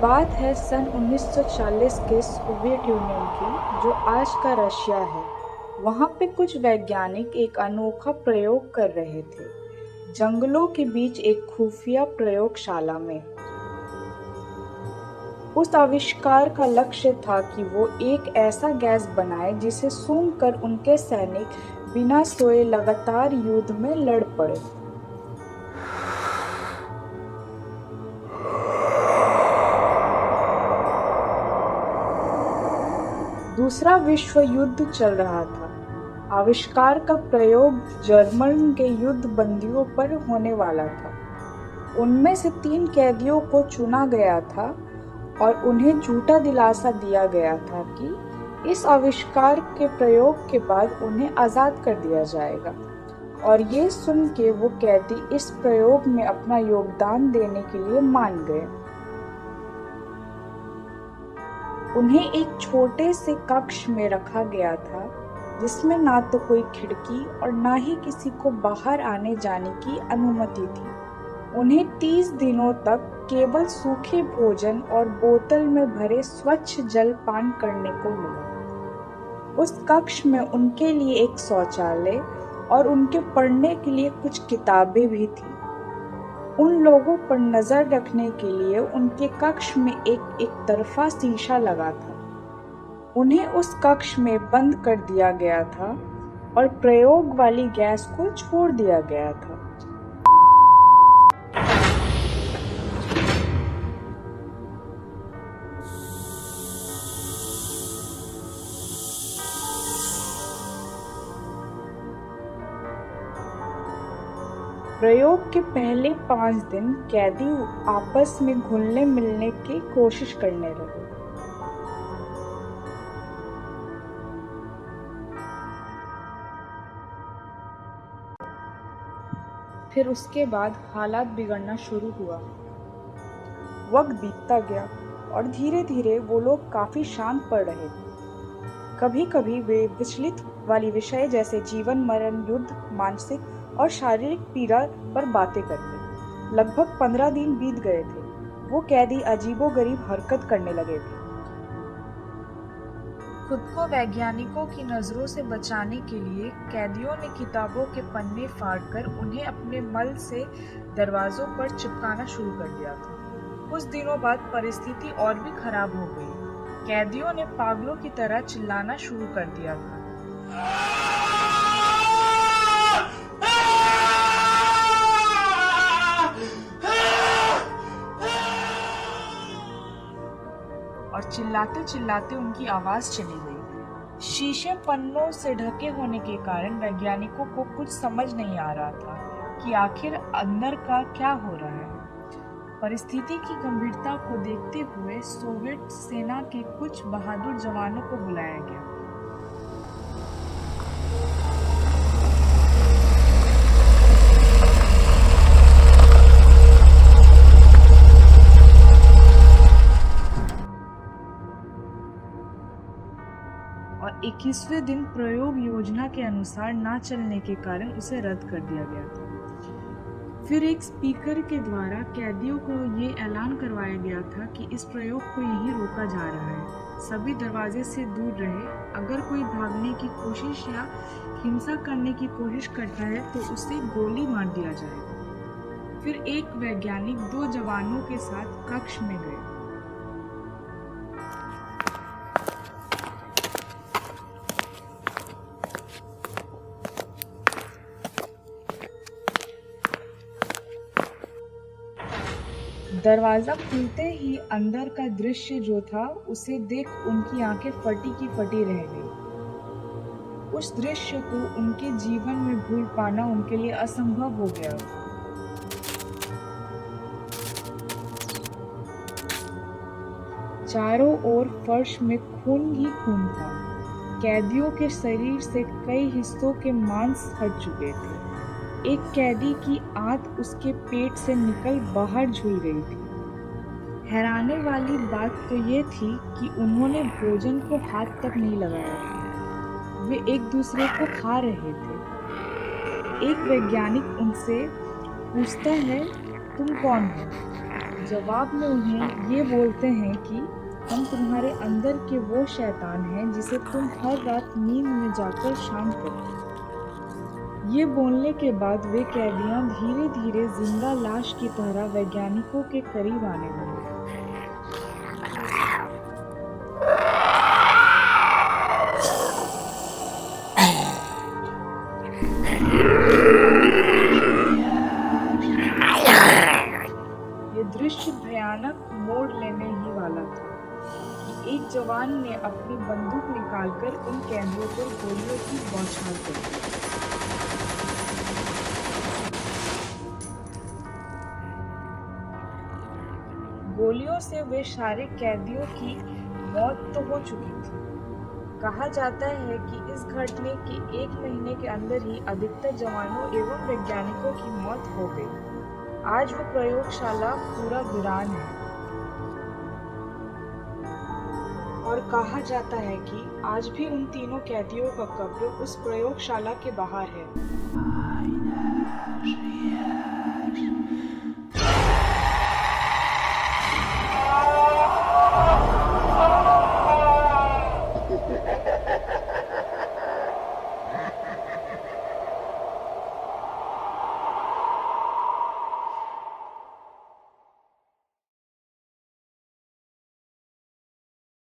बात है सन 1940 के सोवियत यूनियन की, जो आज का रशिया है। वहाँ पे कुछ वैज्ञानिक एक अनोखा प्रयोग कर रहे थे, जंगलों के बीच एक खुफिया प्रयोगशाला में। उस आविष्कार का लक्ष्य था कि वो एक ऐसा गैस बनाए जिसे सूंघकर उनके सैनिक बिना सोए लगातार युद्ध में लड़ पड़े। दूसरा विश्व युद्ध चल रहा था। आविष्कार का प्रयोग जर्मन के युद्ध बंदियों पर होने वाला था। उनमें से 3 कैदियों को चुना गया था और उन्हें झूठा दिलासा दिया गया था कि इस आविष्कार के प्रयोग के बाद उन्हें आज़ाद कर दिया जाएगा। और ये सुन के वो कैदी इस प्रयोग में अपना योगदान देने के लिए मान गए। उन्हें एक छोटे से कक्ष में रखा गया था, जिसमें ना तो कोई खिड़की और ना ही किसी को बाहर आने जाने की अनुमति थी। उन्हें 30 दिनों तक केवल सूखे भोजन और बोतल में भरे स्वच्छ जल पान करने को मिला। उस कक्ष में उनके लिए एक शौचालय और उनके पढ़ने के लिए कुछ किताबें भी थी। उन लोगों पर नजर रखने के लिए उनके कक्ष में एक तरफा शीशा लगा था। उन्हें उस कक्ष में बंद कर दिया गया था और प्रयोग वाली गैस को छोड़ दिया गया था। प्रयोग के पहले 5 दिन कैदी आपस में घुलने मिलने की कोशिश करने लगे। फिर उसके बाद हालात बिगड़ना शुरू हुआ। वक्त बीतता गया और धीरे धीरे वो लोग काफी शांत पड़ रहे थे। कभी कभी वे विचलित वाली विषय जैसे जीवन मरण, युद्ध, मानसिक और शारीरिक पीड़ा पर बातें करते। लगभग 15 दिन बीत गए थे। वो कैदी अजीबोगरीब हरकत करने लगे थे। खुद को वैज्ञानिकों की नजरों से बचाने के लिए कैदियों ने किताबों के पन्ने फाड़कर उन्हें अपने मल से दरवाजों पर चिपकाना शुरू कर दिया था। कुछ दिनों बाद परिस्थिति और भी खराब हो गई। कैदियों ने पागलों की तरह चिल्लाना शुरू कर दिया था। और चिल्लाते चिल्लाते उनकी आवाज चली गई। शीशे पन्नों से ढके होने के कारण वैज्ञानिकों को कुछ समझ नहीं आ रहा था कि आखिर अंदर का क्या हो रहा है। परिस्थिति की गंभीरता को देखते हुए सोवियत सेना के कुछ बहादुर जवानों को बुलाया गया। और 21वें दिन प्रयोग योजना के अनुसार ना चलने के कारण उसे रद्द कर दिया गया था। फिर एक स्पीकर के द्वारा कैदियों को ये ऐलान करवाया गया था कि इस प्रयोग को यहीं रोका जा रहा है। सभी दरवाजे से दूर रहे। अगर कोई भागने की कोशिश या हिंसा करने की कोशिश करता है तो उसे गोली मार दिया जाएगा। फिर एक वैज्ञानिक 2 जवानों के साथ कक्ष में गए। दरवाजा खुलते ही अंदर का दृश्य जो था उसे देख उनकी आंखें फटी की फटी रह गई। उस दृश्य को उनके जीवन में भूल पाना उनके लिए असंभव हो गया। चारों ओर फर्श में खून ही खून था। कैदियों के शरीर से कई हिस्सों के मांस हट चुके थे। एक कैदी की आंत उसके पेट से निकल बाहर झूल गई थी। हैरानी वाली बात तो ये थी कि उन्होंने भोजन को हाथ तक नहीं लगाया था। वे एक दूसरे को खा रहे थे। एक वैज्ञानिक उनसे पूछता है, तुम कौन हो? जवाब में उन्हें ये बोलते हैं कि हम तुम्हारे अंदर के वो शैतान हैं जिसे तुम हर रात नींद में जाकर शाम को। ये बोलने के बाद वे कैदियां धीरे धीरे जिंदा लाश की तरह वैज्ञानिकों के करीब आने लगे। ये दृश्य भयानक मोड़ लेने ही वाला था कि एक जवान ने अपनी बंदूक निकालकर उन कैदियों पर गोलियों की बौछार कर दी। गोलियों से वे सारे कैदियों की मौत तो हो चुकी थी। कहा जाता है कि इस घटने के 1 महीने के अंदर ही अधिकतर जवानों एवं वैज्ञानिकों की मौत हो गई। आज वो प्रयोगशाला पूरा वीरान है और कहा जाता है कि आज भी उन तीनों कैदियों का कब्र उस प्रयोगशाला के बाहर है।